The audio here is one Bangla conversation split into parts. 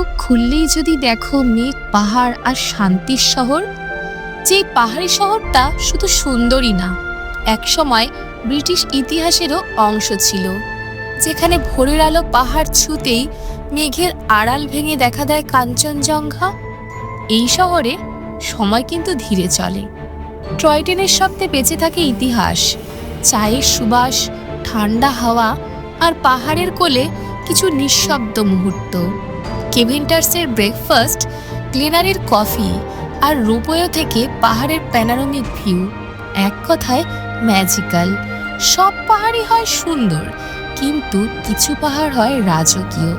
চোখ খুললেই যদি দেখো মেঘ, পাহাড় আর শান্তির শহর, যে পাহাড়ি শহরটা শুধু সুন্দরই না, একসময় ব্রিটিশ ইতিহাসেরও অংশ ছিল, যেখানে ভোরের আলো পাহাড় ছুঁতেই মেঘের আড়াল ভেঙে দেখা দেয় কাঞ্চনজঙ্ঘা। এই শহরে সময় কিন্তু ধীরে চলে। টয় ট্রেনের শব্দে বেঁচে থাকে ইতিহাস, চায়ের সুবাস, ঠান্ডা হাওয়া আর পাহাড়ের কোলে কিছু নিঃশব্দ মুহূর্ত। কেভেন্টার্সের ব্রেকফাস্ট, গ্লেনারির কফি আর রোপওয়ে থেকে পাহাড়ের প্যানোরামিক ভিউ, এক কথায় ম্যাজিক্যাল। সব পাহাড়ই হয় সুন্দর, কিন্তু কিছু পাহাড় হয় রাজকীয়।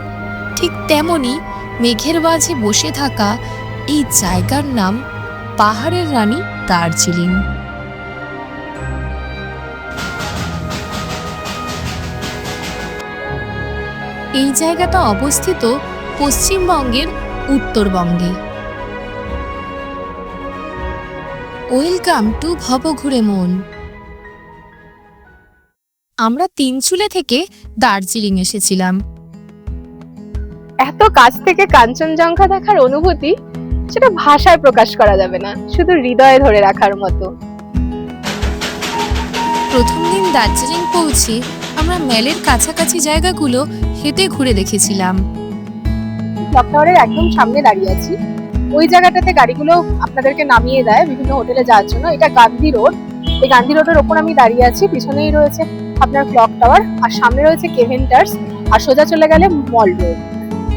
ঠিক তেমনি মেঘের মাঝে বসে থাকা এই জায়গার নাম পাহাড়ের রানী দার্জিলিং। এই জায়গাটা অবস্থিত পশ্চিমবঙ্গের উত্তরবঙ্গে। ওয়েলকাম টু ভবঘুরে মন। আমরা তিনচুলে থেকে দার্জিলিং এসেছিলাম। এত কাছ থেকে কাঞ্চনজঙ্ঘা দেখার অনুভূতি, সেটা ভাষায় প্রকাশ করা যাবে না, শুধু হৃদয়ে ধরে রাখার মতো। প্রথম দিন দার্জিলিং পৌঁছে আমরা মেলের কাছাকাছি জায়গাগুলো হেঁটে ঘুরে দেখেছিলাম। ক্লক টাওয়ারের একদম সামনে দাঁড়িয়ে আছি। ওই জায়গাটাতে গাড়িগুলো আপনাদেরকে নামিয়ে দেয় বিভিন্ন হোটেলে যাওয়ার জন্য। এটা গান্ধী রোড। এই গান্ধী রোডের ওপর আমি দাঁড়িয়ে আছি। পিছনেই রয়েছে আপনার ক্লক টাওয়ার, আর সামনে রয়েছে কেভেন্টার্স, আর সোজা চলে গেলে মল রোড।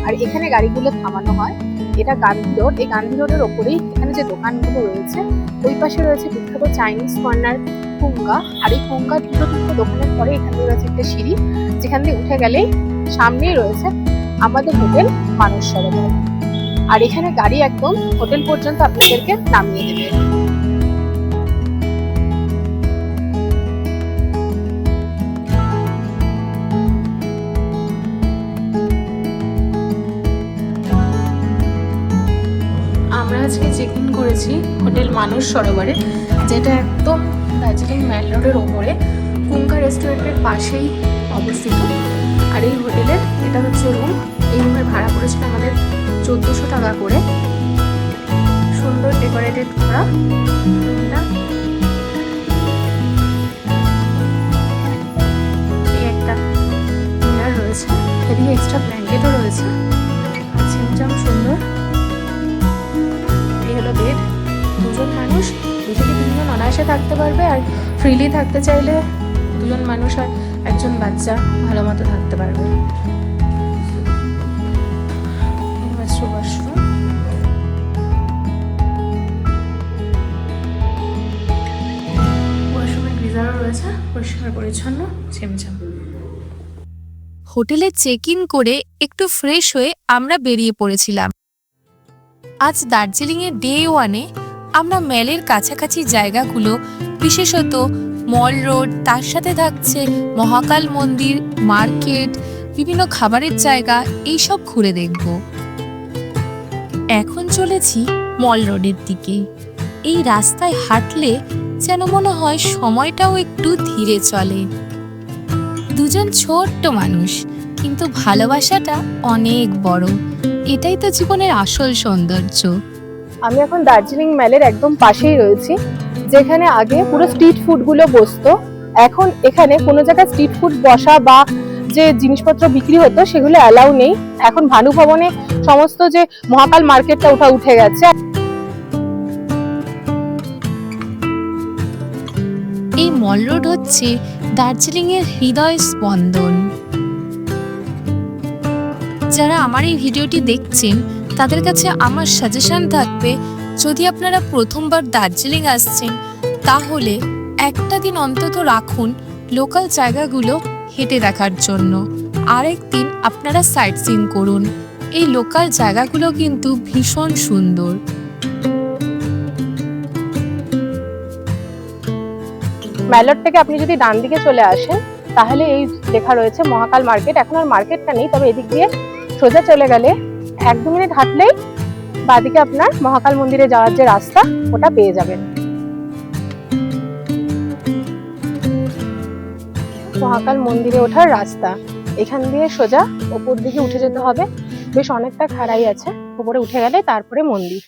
আর এখানে গাড়িগুলো থামানো হয়। এটা গান্ধী রোড। এই গান্ধী রোডের ওপরেই এখানে যে দোকানগুলো রয়েছে, ওই পাশে রয়েছে বিখ্যাত চাইনিজ কর্নার ফুঙ্গা। আর এই ফুঙ্গা দুটো দোকানের পরে এখানে রয়েছে একটা সিঁড়ি, যেখান দিয়ে উঠে গেলেই সামনেই রয়েছে আমাদের হোটেল মানস সরোবর। আর এখানে গাড়ি একদম হোটেল পর্যন্ত আপনাদেরকে নামিয়ে দেবে। আমরা আজকে চেক ইন করেছি হোটেল মানস সরোবরে, যেটা একদম দার্জিলিং মেল রোডের ওপরে কুঙ্কা রেস্টুরেন্টের পাশেই অবস্থিত। আর এই হোটেলের এটা হচ্ছে রুম। এই রুমের ভাড়া পড়েছিল আমাদের 1400 টাকা করে। সুন্দর ডেকোরেটেড করা রুমটা। এই একটা ডিনার রয়েছে, এদিকে এক্সট্রা ব্ল্যাঙ্কেটও রয়েছে, আর ছিমছাম সুন্দর। এই হলো বেড। দুজন মানুষ, দু থেকে তিনজন অনায়াসে থাকতে পারবে, আর ফ্রিলি থাকতে চাইলে দুজন মানুষ আর একজন বাচ্চা ভালো মতো থাকতে পারবে। ওয়াশরুম। ওয়াশরুমে গিজারও রয়েছে, পরিষ্কার পরিচ্ছন্ন, ছিমছাম। হোটেলে চেক ইন করে একটু ফ্রেশ হয়ে আমরা বেরিয়ে পড়েছিলাম। আজ দার্জিলিংয়ের ডে ওয়ানে আমরা মেলের কাছাকাছি জায়গাগুলো, বিশেষত মল রোড, তার সাথে থাকছে মহাকাল মন্দির, মার্কেট, বিভিন্ন খাবারের জায়গা, এইসব ঘুরে দেখব। এখন চলেছি মল রোডের দিকে। এই রাস্তায় হাঁটলে যেন মনে হয় সময়টাও একটু ধীরে চলে। দুজন ছোট্ট মানুষ, কিন্তু ভালোবাসাটা অনেক বড়। এটাই তো জীবনের আসল সৌন্দর্য। আমি এখন দার্জিলিং মেলের একদম পাশেই রয়েছি, যেখানে আগে পুরো স্ট্রিট ফুড গুলো বসতো। এখন এখানে কোনো জায়গায় স্ট্রিট ফুড বসা বা যে জিনিসপত্র বিক্রি হতো সেগুলো অ্যালাউ নেই। এখন ভানু ভবনে সমস্ত যে মহাকাল মার্কেটটা উঠে গেছে। এই মল রোড হচ্ছে দার্জিলিংয়ের হৃদয় স্পন্দন। যারা আমার এই ভিডিওটি দেখছেন, তাদের কাছে আমার সাজেশন থাকবে, যদি আপনারা প্রথমবার দার্জিলিং আসছেন, তাহলে একটা দিন অন্তত রাখুন লোকাল জায়গাগুলো হেঁটে দেখার জন্য। আরেকদিন আপনারা সাইট সিইং করুন। এই লোকাল জায়গাগুলো কিন্তু ভীষণ সুন্দর। মেলর থেকে আপনি যদি ডান দিকে চলে আসেন, তাহলে এই লেখা রয়েছে মহাকাল মার্কেট। এখন আর মার্কেটটা নেই, তবে এদিক দিয়ে সোজা চলে গেলে 1-2 মিনিট হাঁটলেই বাদিকে আপনার মহাকাল মন্দিরে যাওয়ার যে রাস্তা, ওটা পেয়ে যাবেন। মহাকাল মন্দিরে ওঠার রাস্তা, এখান দিয়ে সোজা ওপর দিকে উঠে যেতে হবে। বেশ অনেকটা খাড়াই আছে, উপরে উঠে গেলে তারপরে মন্দির।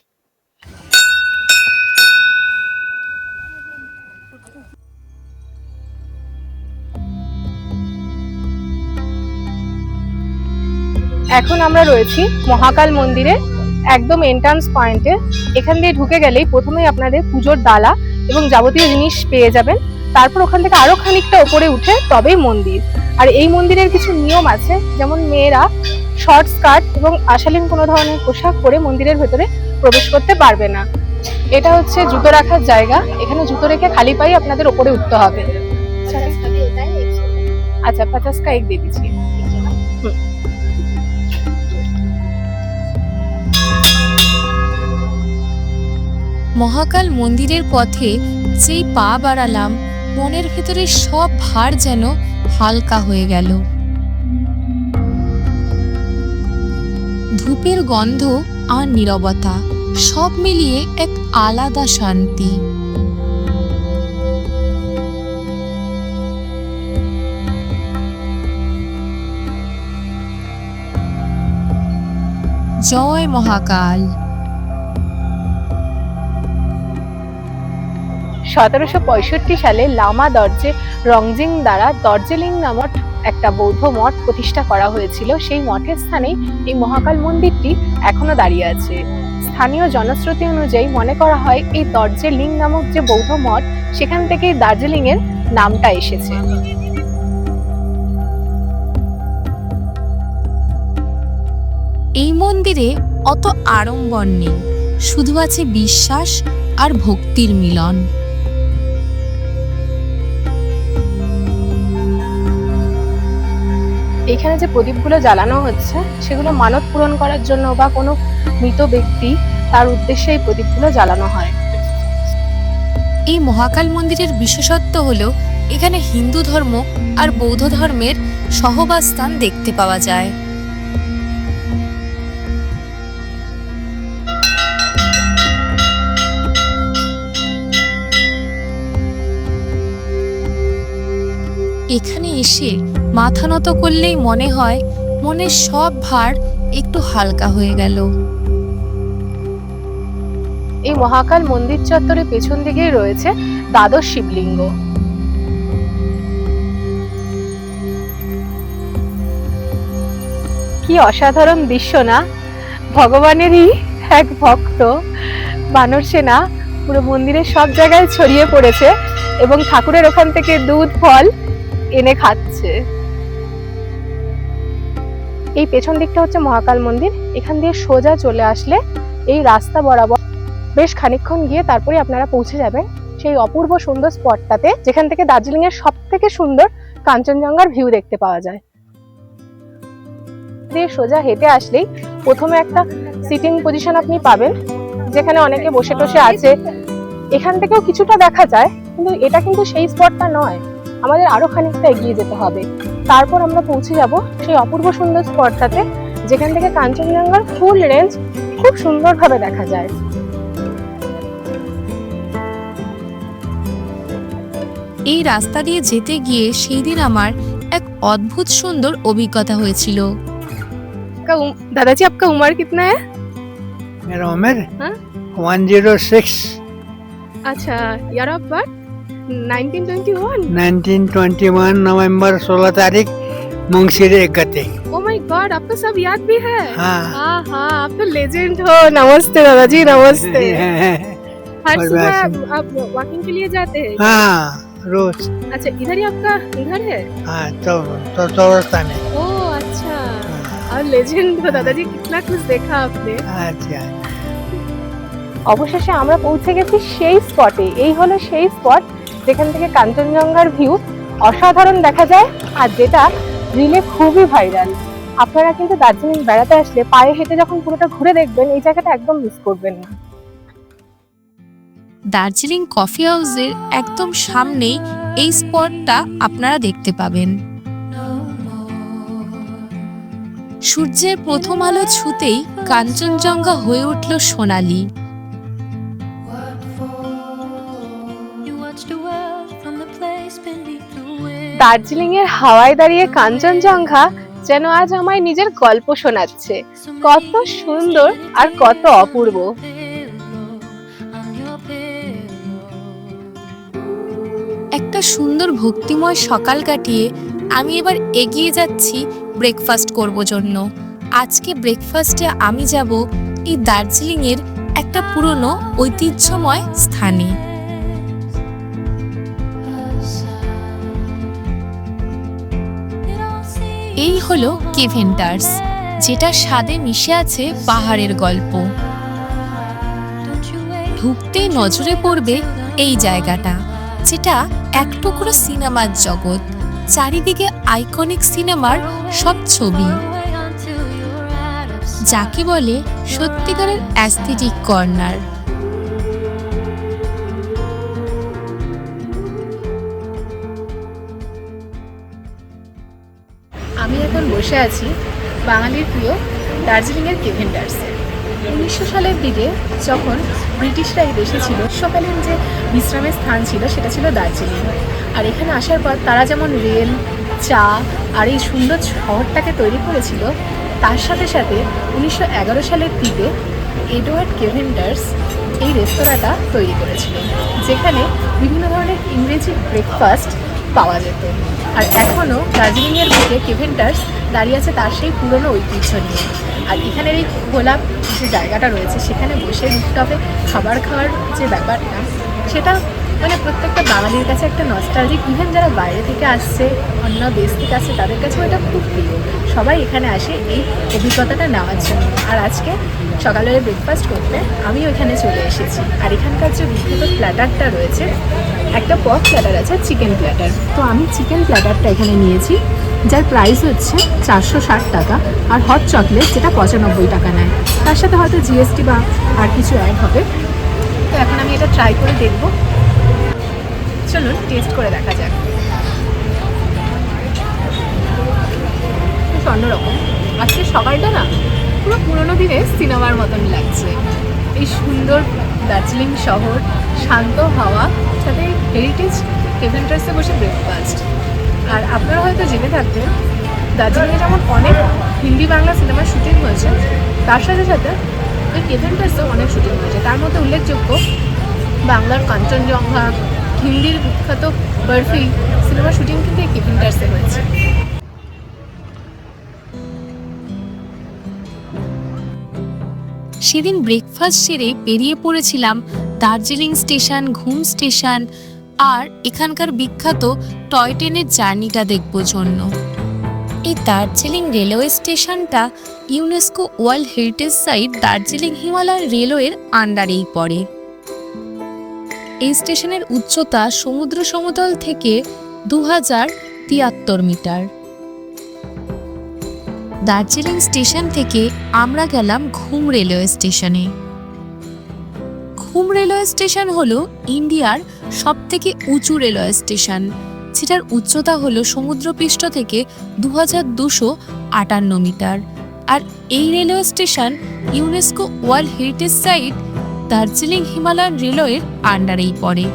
এখন আমরা রয়েছি মহাকাল মন্দিরে একদম এন্ট্রান্স পয়েন্টে। এখান দিয়ে ঢুকে গেলেই প্রথমেই আপনাদের পুজোর ডালা এবং যাবতীয় জিনিস পেয়ে যাবেন। তারপর ওখান থেকে আরো খানিকটা উপরে উঠে তবেই মন্দির। আর এই মন্দিরের কিছু নিয়ম আছে, যেমন মেয়েরা শর্ট স্কার্ট এবং অশালীন কোনো ধরনের পোশাক পরে মন্দিরের ভেতরে প্রবেশ করতে পারবে না। এটা হচ্ছে জুতো রাখার জায়গা, এখানে জুতো রেখে খালি পায়ে আপনাদের উপরে উঠতে হবে। আচ্ছা 50 का एक दे दीजिए। মহাকাল মন্দিরের পথে যেই পা বাড়ালাম, মনের ভেতরে সব ভার যেন হালকা হয়ে গেল। ধূপের গন্ধ আর নীরবতা সব মিলিয়ে এক আলাদা শান্তি। জয় মহাকাল। 1765 সালে লামা দর্জে রংজিং দ্বারা দর্জেলিং নামক একটা বৌদ্ধ মঠ প্রতিষ্ঠা করা হয়েছিল। সেই মঠের স্থানে এই মহাকাল মন্দিরটি এখনো দাঁড়িয়ে আছে। স্থানীয় জনশ্রুতি অনুযায়ী মনে করা হয় এই দর্জেলিং নামক যে বৌদ্ধ মঠ, সেখান থেকেই দার্জিলিং এর নামটা এসেছে। এই মন্দিরে অত আড়ম্বর নেই, শুধু আছে বিশ্বাস আর ভক্তির মিলন। এখানে যে প্রদীপগুলো জ্বালানো হচ্ছে সেগুলো মানত পূরণ করার জন্য বা কোনো মৃত ব্যক্তি তার উদ্দেশ্যে এই প্রদীপগুলো জ্বালানো হয়। এই মহাকাল মন্দিরের বিশেষত্ব হলো এখানে হিন্দু ধর্ম আর বৌদ্ধ ধর্মের সহবাসস্থান দেখতে পাওয়া যায়। এখানে এসে মাথা নত করলেই মনে হয় মনের সব ভার একটু হালকা হয়ে গেল। এই মহাকাল মন্দির চত্বরের পেছন দিকেই রয়েছে দ্বাদশ শিবলিঙ্গ। কি অসাধারণ দৃশ্য না! ভগবানেরই এক ভক্ত বানর সেনা পুরো মন্দিরের সব জায়গায় ছড়িয়ে পড়েছে এবং ঠাকুরের ওখান থেকে দুধ ফল এনে খাচ্ছে। এই পেছন দিকটা হচ্ছে মহাকাল মন্দির। এখান দিয়ে সোজা চলে আসলে এই রাস্তা বরাবর বেশ খানিকক্ষণ গিয়ে তারপরে আপনারা পৌঁছে যাবেন সেই অপূর্ব সুন্দর স্পটটাতে, যেখান থেকে দার্জিলিং এর সব থেকে সুন্দর কাঞ্চনজঙ্ঘার ভিউ দেখতে পাওয়া যায়। দিয়ে সোজা হেঁটে আসলেই প্রথমে একটা সিটিং পজিশন আপনি পাবেন, যেখানে অনেকে বসে টসে আছে। এখান থেকেও কিছুটা দেখা যায়, কিন্তু এটা কিন্তু সেই স্পটটা নয়, আমাদের আরো খানিকটা এগিয়ে যেতে হবে। তারপর আমরা পৌঁছে যাব সেই অপূর্ব সুন্দর স্পটটাতে, যেখান থেকে কাঞ্চনজঙ্ঘার ফুল রেঞ্জ খুব সুন্দরভাবে দেখা যায়। এই রাস্তা দিয়ে যেতে গিয়ে সেই দিন আমার এক অদ্ভুত সুন্দর অভিজ্ঞতা হয়েছিল। दादाजी आपका उम्र कितना है? मेरा उम्र हाँ? 106 अच्छा, ईयर ऑफ बर्थ 1921। 1921 नवंबर 16 तारीख मुंगशिर गते। ओ माय गॉड, आपको सब याद भी है? हाँ हाँ हाँ, आप तो लेजेंड हो। नमस्ते दादाजी, नमस्ते। हर और सुबह वैसे- आप वॉकिंग के लिए जाते हैं? हाँ रोज। अच्छा, इधर ही आपका घर है? हाँ तो चौरस्ता में। ओ अच्छा, और लेजेंड हो दादाजी, कितना कुछ देखा आपने। अच्छा অবশেষে আমরা পৌঁছে গেছি সেই স্পটে। এই হলো সেই স্পট যেখান থেকে কাঞ্চনজঙ্ঘার ভিউ অসাধারণ দেখা যায়, আর যেটা রিলে খুবই ভাইরাল। আপনারা কিন্তু দার্জিলিং বেড়াতে আসলে পায়ে হেঁটে যখন পুরোটা ঘুরে দেখবেন, এই জায়গাটা একদম মিস করবেন না। দার্জিলিং কফি হাউসের একদম সামনেই এই স্পটটা আপনারা দেখতে পাবেন। সূর্যের প্রথম আলো ছুতেই কাঞ্চনজঙ্ঘা হয়ে উঠল সোনালি। দার্জিলিং এর হাওয়ায় দাঁড়িয়ে কাঞ্চনজঙ্ঘা যেন আজ আমায় নিজের গল্প শোনাচ্ছে। কত সুন্দর আর কত অপূর্ব। একটা সুন্দর ভক্তিময় সকাল কাটিয়ে আমি এবার এগিয়ে যাচ্ছি ব্রেকফাস্ট করব জন্য। আজকে ব্রেকফাস্টে আমি যাব এই দার্জিলিংয়ের একটা পুরনো ঐতিহ্যময় স্থানে। এই হলো কেভেন্টার্স, যেটা স্বাদে মিশে আছে পাহাড়ের গল্প। ঢুকতেই নজরে পড়বে এই জায়গাটা, যেটা এক টুকরো সিনেমার জগৎ। চারিদিকে আইকনিক সিনেমার সব ছবি, যাকে বলে সত্যিকারের অ্যাস্থেটিক কর্নার। আমি এখন বসে আছি বাঙালির প্রিয় দার্জিলিংয়ের কেভেন্টার্সে। 1900 সালের দিকে যখন ব্রিটিশরা এই দেশে ছিল, সকালীন যে বিশ্রামের স্থান ছিল সেটা ছিল দার্জিলিং। আর এখানে আসার পর তারা যেমন রেল, চা আর এই সুন্দর শহরটাকে তৈরি করেছিল, তার সাথে সাথে 1911 সালের দিকে এডওয়ার্ড কেভেন্টার্স এই রেস্তোরাঁটা তৈরি করেছিল, যেখানে বিভিন্ন ধরনের ইংরেজি ব্রেকফাস্ট পাওয়া যেত। আর এখনও দার্জিলিংয়ের বুকে কেভেন্টার্স দাঁড়িয়ে আছে তার সেই পুরনো ঐতিহ্য নিয়ে। আর এখানের এই খোলা যে জায়গাটা রয়েছে, সেখানে বসে রুফটপে খাবার খাওয়ার যে ব্যাপারটা, সেটা মানে প্রত্যেকটা বাঙালির কাছে একটা নস্টালজিক। ইভেন যারা বাইরে থেকে আসছে, অন্য দেশ থেকে আসছে, তাদের কাছেও এটা খুব প্রিয়। সবাই এখানে আসে এই অভিজ্ঞতাটা নেওয়ার জন্য। আর আজকে সকালের ব্রেকফাস্ট করতে আমিও এখানে চলে এসেছি। আর এখানকার যে বিখ্যাত প্ল্যাটারটা রয়েছে, একটা পক প্ল্যাটার আছে, চিকেন প্ল্যাটার। তো আমি চিকেন প্ল্যাটারটা এখানে নিয়েছি, যার প্রাইস হচ্ছে 460 টাকা। আর হট চকলেট, যেটা 95 টাকা নেয়। তার সাথে হয়তো জিএসটি বা আর কিছু অ্যাড হবে। তো এখন আমি এটা ট্রাই করে দেখবো। চলুন টেস্ট করে দেখা যাক। খুব অন্যরকম। আজকে সকালটা না পুরো পুরোনো দিনের সিনেমার মতন লাগছে। এই সুন্দর দার্জিলিং শহর, শান্ত হাওয়া, সাথে হেরিটেজ কেভেন্টার্সে বসে ব্রেকফাস্ট। আর আপনারা হয়তো জেনে থাকবেন, দার্জিলিংয়ে যেমন অনেক হিন্দি বাংলা সিনেমার শুটিং হয়েছে, তার সাথে সাথে ওই কেভেন্টার্সেও অনেক শুটিং হয়েছে। তার মধ্যে উল্লেখযোগ্য বাংলার কাঞ্চনজঙ্ঘা, হিন্দির বিখ্যাত বরফি সিনেমার শুটিং কিন্তু এই কেভেন্টার্সে হয়েছে। সেদিন ব্রেকফাস্ট সেরে বেরিয়ে পড়েছিলাম দার্জিলিং স্টেশন, ঘুম স্টেশন আর এখানকার বিখ্যাত টয় ট্রেনের জার্নিটা দেখবার জন্য। এই দার্জিলিং রেলওয়ে স্টেশনটা UNESCO world heritage site Darjeeling Himalaya রেলওয়ের আন্ডারেই পড়ে। এই স্টেশনের উচ্চতা সমুদ্র সমতল থেকে 2073 মিটার। দার্জিলিং স্টেশন থেকে আমরা গেলাম ঘুম রেলওয়ে স্টেশনে। ঘুম রেলওয়ে স্টেশন হলো ইন্ডিয়ার সবথেকে উঁচু রেলওয়ে স্টেশন, যেটার উচ্চতা হলো সমুদ্রপৃষ্ঠ থেকে 2258 মিটার। আর এই railway station UNESCO world heritage site Darjeeling Himalayan রেলওয়ের আন্ডারেই পড়ে।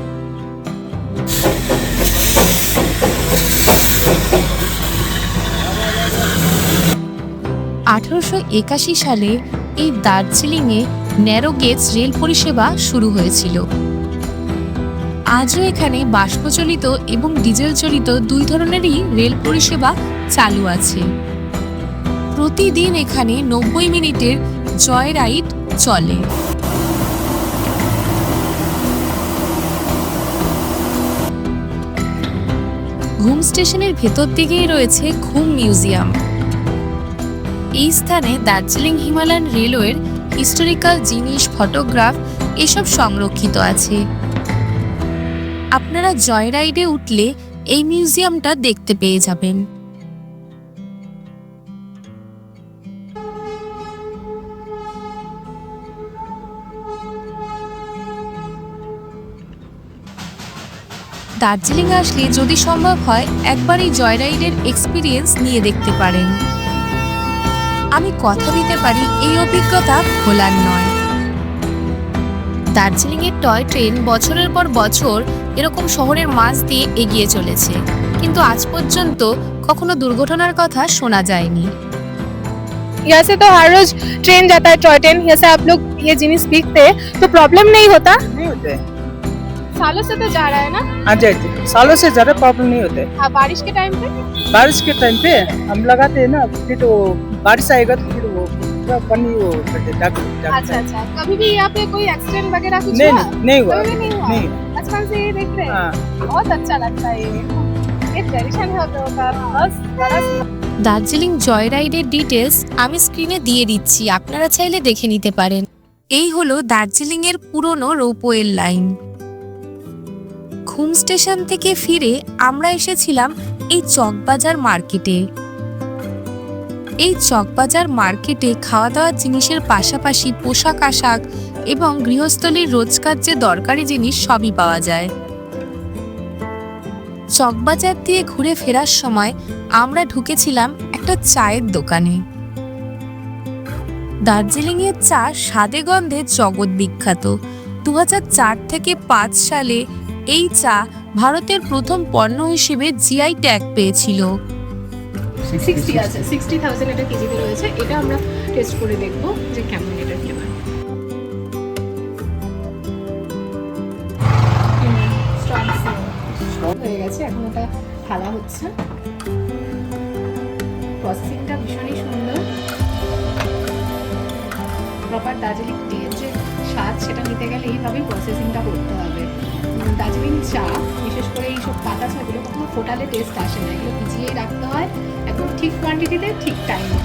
1881 সালে এই দার্জিলিংয়ে ন্যারো গেজ রেল পরিষেবা শুরু হয়েছিল। আজও এখানে বাষ্পচালিত এবং ডিজেল চালিত দুই ধরনেরই রেল পরিষেবা চালু আছে। প্রতিদিন এখানে 90 মিনিটের জয় রাইড চলে। ঘুম স্টেশনের ভেতর দিকেই রয়েছে ঘুম মিউজিয়াম। এই স্থানে দার্জিলিং হিমালয়ান রেলওয়ের হিস্টোরিক্যাল জিনিস, ফটোগ্রাফ এসব সংরক্ষিত আছে। আপনারা জয় রাইডে উঠলে এই মিউজিয়ামটা দেখতে পেয়ে যাবেন। দার্জিলিং আসলে যদি সম্ভব হয় একবার এই জয় রাইডের এক্সপিরিয়েন্স নিয়ে দেখতে পারেন। আমি কথা দিতে পারি এই অভিজ্ঞতা ভোলার নয়। দার্জিলিংয়ের টয় ট্রেন বছরের পর বছর এরকম শহরের মাঝ দিয়ে এগিয়ে চলেছে, কিন্তু আজ পর্যন্ত কখনো দুর্ঘটনার কথা শোনা যায়নি। यहाँ से तो हर रोज ट्रेन जाता है, टॉय ट्रेन। यहाँ से आप लोग ये जिनिस दिखते हैं तो प्रॉब्लम नहीं होता? नहीं होते। सालों से तो जा रहा है ना? हाँ जी, सालों से ज्यादा प्रॉब्लम नहीं होते। हाँ, बारिश के टाइम पे? बारिश के टाइम पे हम लगाते हैं ना, फिर तो बारिश आएगा तो फिर वो पूरा पानी वो करते अच्छा अच्छा। कभी भी यहाँ पे कोई एक्सीडेंट वगैरह कुछ नहीं हुआ? नहीं हुआ। कभी भी नहीं हुआ? नहीं। बचपन से ये देख रहे हैं? हाँ। बहुत अच्छा लगता है ये ट्रेडिशन है तो का बस बड़ा দার্জিলিং জয় রাইডের ডিটেলস আমি স্ক্রিনে দিয়ে দিচ্ছি, আপনারা চাইলে দেখে নিতে পারেন। এই হলো দার্জিলিং এর পুরনো রোপওয়ের লাইন। ঘুম স্টেশন থেকে ফিরে আমরা এসেছিলাম এই চকবাজার মার্কেটে। এই চকবাজার মার্কেটে খাওয়া দাওয়ার জিনিসের পাশাপাশি পোশাক আশাক এবং গৃহস্থলীর রোজকার যে দরকারি জিনিস সবই পাওয়া যায়। চকবাজার দিয়ে ঘুরে ফেরার সময় আমরা ঢুকেছিলাম একটা চায়ের দোকানে। দার্জিলিংয়ের চা স্বাদে গন্ধে জগৎ বিখ্যাত। 2004 থেকে 5 সালে এই চা ভারতের প্রথম পণ্য হিসেবে জিআই ট্যাগ পেয়েছিল। 60 আছে, 60,000 এটা কেজিতে রয়েছে। এটা আমরা টেস্ট করে দেখব যে কেমন এটা ফ্লেভার। হয়ে গেছে, এখন এটা ঢালা হচ্ছে। প্রসেসিংটা ভীষণই সুন্দর। প্রপার দার্জিলিং টিয়ের যে স্বাদ সেটা নিতে গেলে এইভাবেই প্রসেসিংটা করতে হবে। দার্জিলিং চা বিশেষ করে এইসব পাতা চাগুলো কখনো ফোটালে টেস্ট আসে না, এগুলো ভিজিয়েই রাখতে হয় একদম ঠিক কোয়ান্টিটিতে ঠিক টাইমে।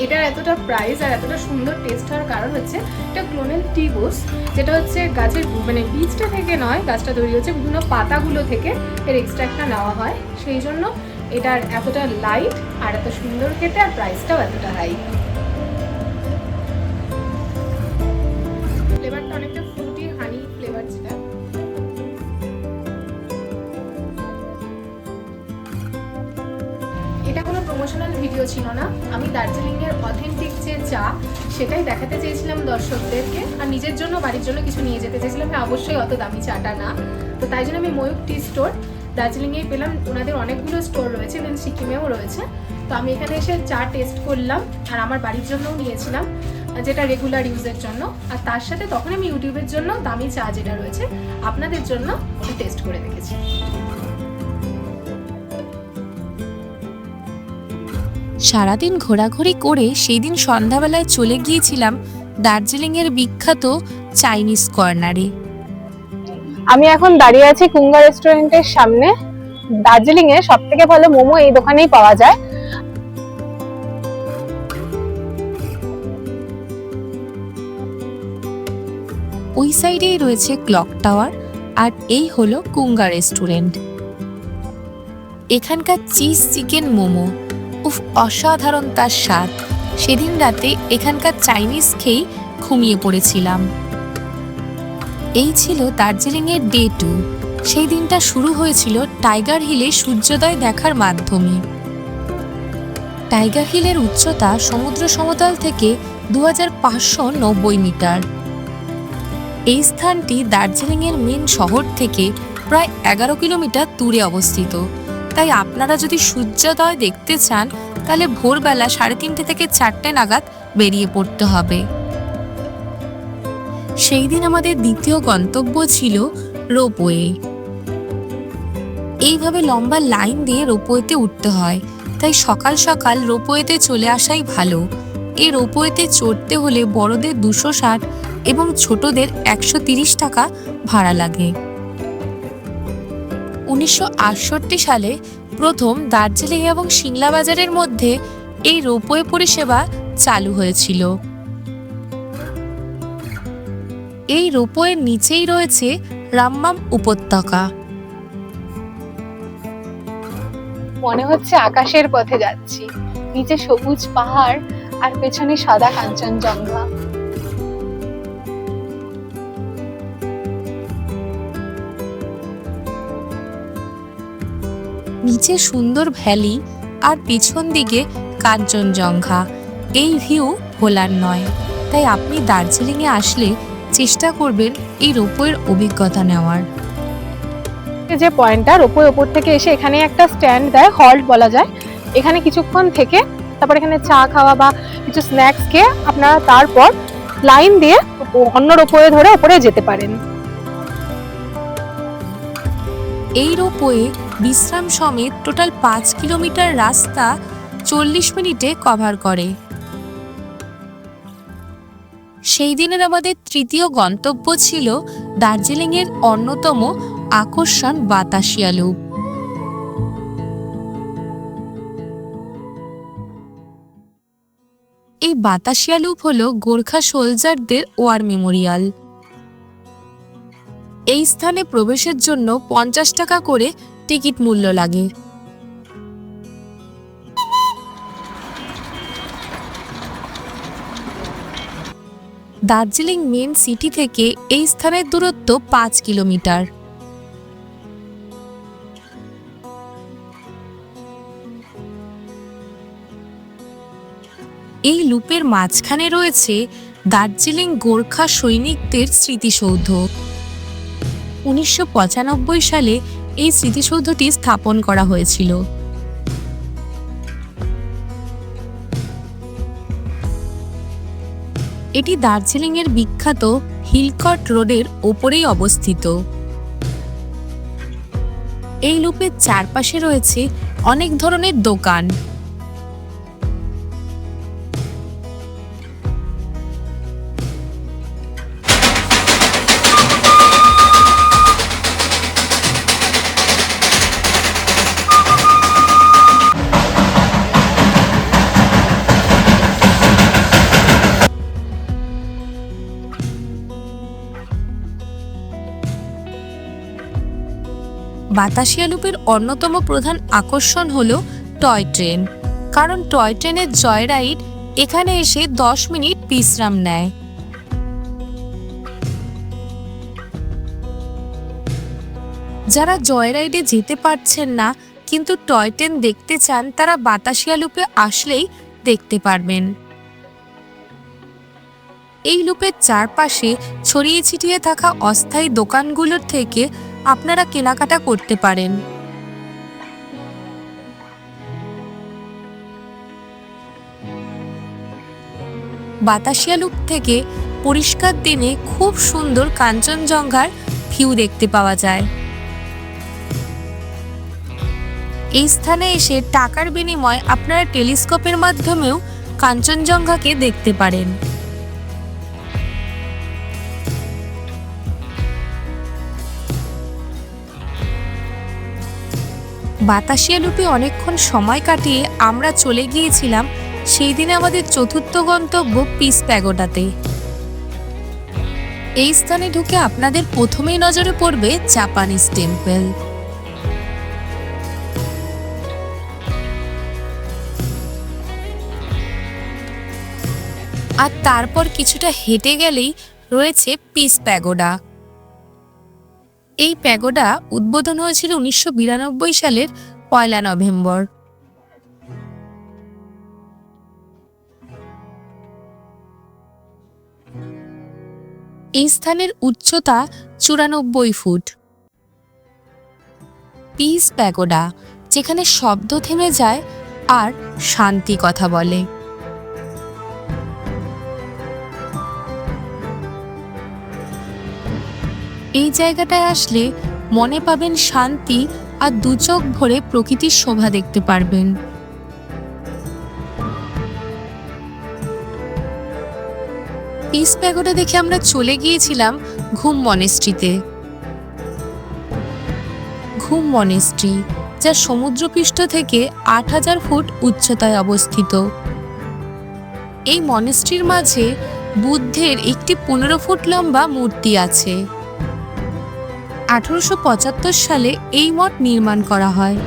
এটার এতটা প্রাইস আর এতটা সুন্দর টেস্ট হওয়ার কারণ হচ্ছে এটা ক্লোনেল টি গোস, যেটা হচ্ছে গাছের মানে বীজটা থেকে নয়, গাছটা তৈরি হচ্ছে বিভিন্ন পাতাগুলো থেকে এর এক্সট্রাক্টটা নেওয়া হয়, সেই জন্য এটার এতটা লাইট আর এত সুন্দর খেতে, আর প্রাইসটাও এতটা হাই। ফ্লেভারটা অনেকটা ফ্রুটি হানি ফ্লেভার যেটা। এটা কোনো প্রমোশনাল ভিডিও ছিল না, আমি দার্জিলিংয়ের অথেন্টিক যে চা সেটাই দেখাতে চেয়েছিলাম দর্শকদেরকে, আর নিজের জন্য বাড়ির জন্য কিছু নিয়ে যেতে চেয়েছিলাম। হ্যাঁ, অবশ্যই অত দামি চাটা না, তো তাই জন্য আমি ময়ূক টি স্টোর দার্জিলিংয়েই পেলাম। ওনাদের অনেকগুলো স্টোর রয়েছে, ইভেন সিকিমেও রয়েছে। তো আমি এখানে এসে চা টেস্ট করলাম আর আমার বাড়ির জন্যও নিয়েছিলাম, যেটা রেগুলার ইউজের জন্য। আর তার সাথে তখন আমি ইউটিউবের জন্য দামি চা যেটা রয়েছে আপনাদের জন্য ওটা টেস্ট করে দেখেছি। সারাদিন ঘোরাঘুরি করে সেই দিন সন্ধ্যাবেলায় চলে গিয়েছিলাম দার্জিলিংয়ের বিখ্যাত চাইনিজ কর্নারে। আমি এখন দাঁড়িয়ে আছি কুঙ্গা রেস্টুরেন্টের সামনে। দার্জিলিং এ সব থেকে ভালো মোমো এই দোকানেই পাওয়া যায়। ওই সাইডেই রয়েছে ক্লক টাওয়ার, আর এই হলো কুঙ্গা রেস্টুরেন্ট। এখানকার চিজ চিকেন মোমো উফ, অসাধারণ তার স্বাদ। সেদিন রাতে এখানকার চাইনিজ খেয়েই ঘুমিয়ে পড়েছিলাম। এই ছিল দার্জিলিংয়ের ডে 2। সেই দিনটা শুরু হয়েছিল টাইগার হিলে সূর্যোদয় দেখার মাধ্যমে। টাইগার হিলের উচ্চতা সমুদ্র সমতল থেকে 2590 মিটার। এই স্থানটি দার্জিলিংয়ের মেন শহর থেকে প্রায় 11 কিলোমিটার দূরে অবস্থিত। তাই আপনারা যদি সূর্যোদয় দেখতে চান তাহলে ভোরবেলা 3:30 থেকে 4টে নাগাদ বেরিয়ে পড়তে হবে। সেই দিন আমাদের দ্বিতীয় গন্তব্য ছিল রোপওয়ে। এইভাবে লম্বা লাইন দিয়ে রোপওয়েতে উঠতে হয়, তাই সকাল সকাল রোপওয়েতে চলে আসাই ভালো। এই রোপওয়েতে চড়তে হলে বড়দের 260 এবং ছোটদের 130 টাকা ভাড়া লাগে। 1968 সালে প্রথম দার্জিলিং এবং সিংলা বাজারের মধ্যে এই রোপওয়ে পরিষেবা চালু হয়েছিল। এই রোপওয়ের নিচেই রয়েছে রামমাম উপত্যকা। মনে হচ্ছে আকাশের পথে যাচ্ছি, নিচে সবুজ পাহাড় আর পেছনে সাদা কাঞ্চনজঙ্ঘা। নিচে সুন্দর ভ্যালি আর পিছন দিকে কাঞ্চনজঙ্ঘা। এই ভিউ ভোলার নয়, তাই আপনি দার্জিলিংয়ে আসলে চেষ্টা করবেন এই রোপওয়ের অভিজ্ঞতা নেওয়ার। এই যে পয়েন্টটা রোপওয়ে ওপর থেকে এসে এখানে একটা স্ট্যান্ড দেয়, হল্ট বলা যায়। এখানে কিছুক্ষণ থেকে তারপর এখানে চা খাওয়া বা কিছু স্ন্যাক্স খেয়ে আপনারা তারপর লাইন দিয়ে অন্য রোপওয়ে ধরে ওপরে যেতে পারেন। এই রোপওয়ে বিশ্রাম সমেত টোটাল 5 কিলোমিটার রাস্তা 40 মিনিটে কভার করে। সেই দিনের আমাদের তৃতীয় গন্তব্য ছিল দার্জিলিংয়ের অন্যতম আকর্ষণ বাতাসিয়া লুপ। এই বাতাসিয়া লুপ হলো গোর্খা সোলজারদের ওয়ার মেমোরিয়াল। এই স্থানে প্রবেশের জন্য 50 টাকা করে টিকিট মূল্য লাগে। দার্জিলিং মেন সিটি থেকে এই স্থানের দূরত্ব 5 কিলোমিটার। এই লুপের মাঝখানে রয়েছে দার্জিলিং গোর্খা সৈনিকদের স্মৃতিসৌধ। 1995 সালে এই স্মৃতিসৌধটি স্থাপন করা হয়েছিল। এটি দার্জিলিংয়ের বিখ্যাত হিলকট রোডের ওপরেই অবস্থিত। এই লুপের চারপাশে রয়েছে অনেক ধরনের দোকান। বাতাসিয়া লুপের অন্যতম প্রধান আকর্ষণ হলো টয় ট্রেন, কারণ টয় ট্রেনের জয় রাইড এখানে এসে 10 মিনিট বিশ্রাম নেয়। যারা জয় রাইডে যেতে পারছেন না কিন্তু টয় ট্রেন দেখতে চান, তারা বাতাসিয়া লুপে আসলেই দেখতে পারবেন। এই লুপের চারপাশে ছড়িয়ে ছিটিয়ে থাকা অস্থায়ী দোকানগুলোর থেকে আপনারা কেনাকাটা করতে পারেন। বাতাসিয়া লুপ থেকে পরিষ্কার দিনে খুব সুন্দর কাঞ্চনজঙ্ঘার ভিউ দেখতে পাওয়া যায়। এই স্থানে এসে টাকার বিনিময়ে আপনারা টেলিস্কোপের মাধ্যমেও কাঞ্চনজঙ্ঘাকে দেখতে পারেন। বাতাসিয়া লুপে অনেকক্ষণ সময় কাটিয়ে আমরা চলে গিয়েছিলাম সেই দিনে আমাদের চতুর্থ গন্তব্য পিস প্যাগোডাতে। এই স্থানে ঢুকে আপনাদের প্রথমেই নজরে পড়বে জাপানিজ টেম্পল। আর তারপর কিছুটা হেঁটে গেলেই রয়েছে পিস প্যাগোডা। এই প্যাগোডা উদ্বোধন হয়েছিল 1992 সালের 1 নভেম্বর। এই স্থানের উচ্চতা 94 ফুট। পিস প্যাগোডা, যেখানে শব্দ থেমে যায় আর শান্তি কথা বলে। এই জায়গাটায় আসলে মনে পাবেন শান্তি আর দু চোখ ভরে প্রকৃতির শোভা দেখতে পারবেন। পিস প্যাগোডা দেখে আমরা চলে গিয়েছিলাম ঘুম মনেস্ট্রিতে। ঘুম মনেস্ট্রি, যা সমুদ্রপৃষ্ঠ থেকে 8000 ফুট উচ্চতায় অবস্থিত। এই মনেস্ট্রির মাঝে বুদ্ধের একটি 15 ফুট লম্বা মূর্তি আছে। 1875 সালে এই মঠ নির্মাণ করা হয়।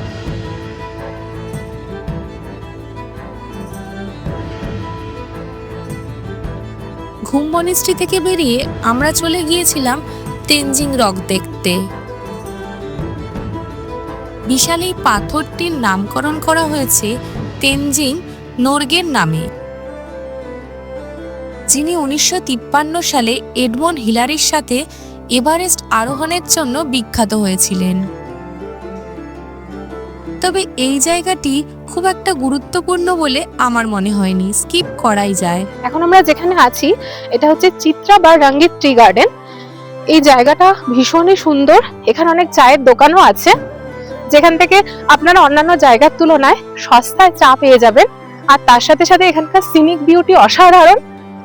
ঘুম মনেস্ট্রি থেকে বেরিয়ে আমরা চলে গিয়েছিলাম তেনজিং রক দেখতে। বিশাল এই পাথরটির নামকরণ করা হয়েছে তেনজিং নোরগের নামে, যিনি 1953 সালে এডমন্ড হিলারির সাথে এভারেস্ট আরোহণের জন্য বিখ্যাত হয়েছিলেন। তবে এই জায়গাটি খুব একটা গুরুত্বপূর্ণ বলে আমার মনে হয়নি, স্কিপ করাই যায়। এখন আমরা যেখানে আছি এটা হচ্ছে চিত্রা বা রঙ্গিত টি গার্ডেন। এই জায়গাটা ভীষণই সুন্দর। এখানে অনেক চায়ের দোকানও আছে, যেখান থেকে আপনারা অন্যান্য জায়গার তুলনায় সস্তায় চা পেয়ে যাবেন। আর তার সাথে সাথে এখানকার সিনিক বিউটি অসাধারণ।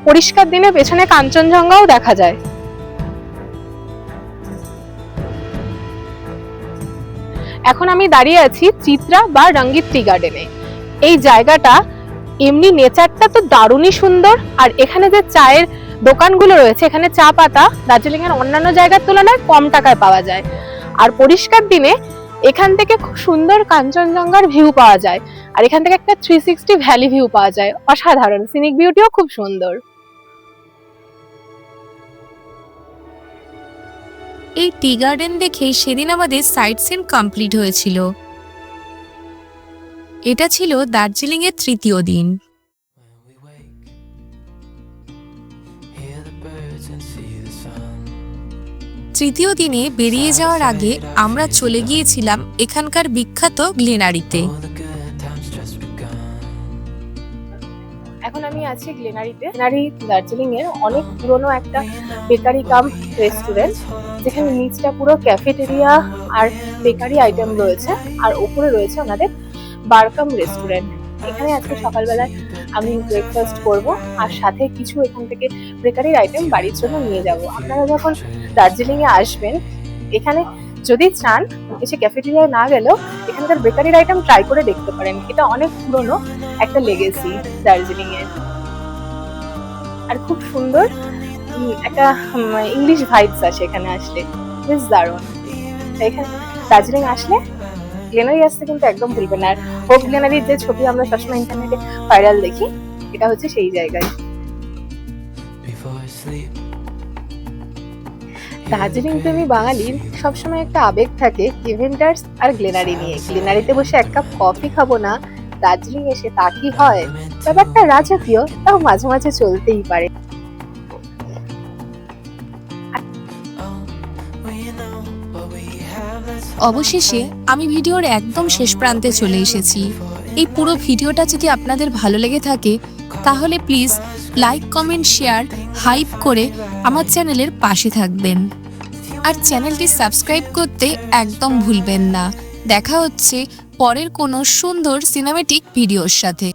পরিষ্কার দিনে পেছনে কাঞ্চনজঙ্ঘাও দেখা যায়। এখন আমি দাঁড়িয়ে আছি চিত্রা বা রঙ্গিত টি গার্ডেনে। এই জায়গাটা এমনি নেচারটা তো দারুণই সুন্দর, আর এখানে যে চায়ের দোকানগুলো রয়েছে, এখানে চা পাতা দার্জিলিং এর অন্যান্য জায়গার তুলনায় কম টাকায় পাওয়া যায়। আর পরিষ্কার দিনে এখান থেকে খুব সুন্দর কাঞ্চনজঙ্ঘার ভিউ পাওয়া যায়। আর এখান থেকে একটা 360 ভ্যালি ভিউ পাওয়া যায়, অসাধারণ। সিনিক বিউটিও খুব সুন্দর। এই টি গার্ডেন দেখে সেদিন আমাদের সাইট সিন কমপ্লিট হয়েছিল। এটা ছিল দার্জিলিং এর তৃতীয় দিন। তৃতীয় দিনে বেরিয়ে যাওয়ার আগে আমরা চলে গিয়েছিলাম এখানকার বিখ্যাত গ্লেনারিতে। এখন আমি আছি গ্লেনারিতে। গ্লেনারি দার্জিলিং এর অনেক পুরনো একটা বেকারি কাম রেস্টুরেন্ট, যেখানে নিচটা পুরো ক্যাফেটেরিয়া আর বেকারি আইটেম রয়েছে, আর ওপরে রয়েছে ওনাদের বার কাম রেস্টুরেন্ট। এখানে আজকে সকালবেলায় আমি ব্রেকফাস্ট করব, আর সাথে কিছু এখান থেকে বেকারির আইটেম বাড়ির জন্য নিয়ে যাব। আপনারা যখন দার্জিলিং এ আসবেন, এখানে যদি চান এসে ক্যাফেটেরিয়ায় না গেলেও এখানকার বেকারির আইটেম ট্রাই করে দেখতে পারেন। এটা অনেক পুরনো একটা লেগেসি দার্জিলিং এর, আর খুব সুন্দর একটা ইংলিশ ভাইবস আসে এখানে আসলে, বেশ দারুণ। এখানে দার্জিলিং আসলে গ্লেনারি আসতে কিন্তু একদম ভুলবেন না। আর হোপ গ্লেনারির যে ছবি আমরা সবসময় ইন্টারনেটে ভাইরাল দেখি, এটা হচ্ছে সেই জায়গায়। দার্জিলিং প্রেমী বাঙালির সবসময় একটা আবেগ থাকে ইভেন্টার্স আর গ্লেনারি নিয়ে। গ্লেনারিতে বসে এক কাপ কফি খাবো না, দার্জিলিং এসে তা কি হয়? ব্যাপারটা রাজকীয়, তাও মাঝে মাঝে চলতেই পারে। অবশেষে আমি ভিডিওর একদম শেষ প্রান্তে চলে এসেছি। এই পুরো ভিডিওটা যদি আপনাদের ভালো লেগে থাকে তাহলে please like, comment, share, hype করে আমার চ্যানেলের পাশে থাকবেন। আর চ্যানেলটি সাবস্ক্রাইব করতে একদম ভুলবেন না। দেখা হচ্ছে পরের কোনো সুন্দর সিনেমেটিক ভিডিওর সাথে।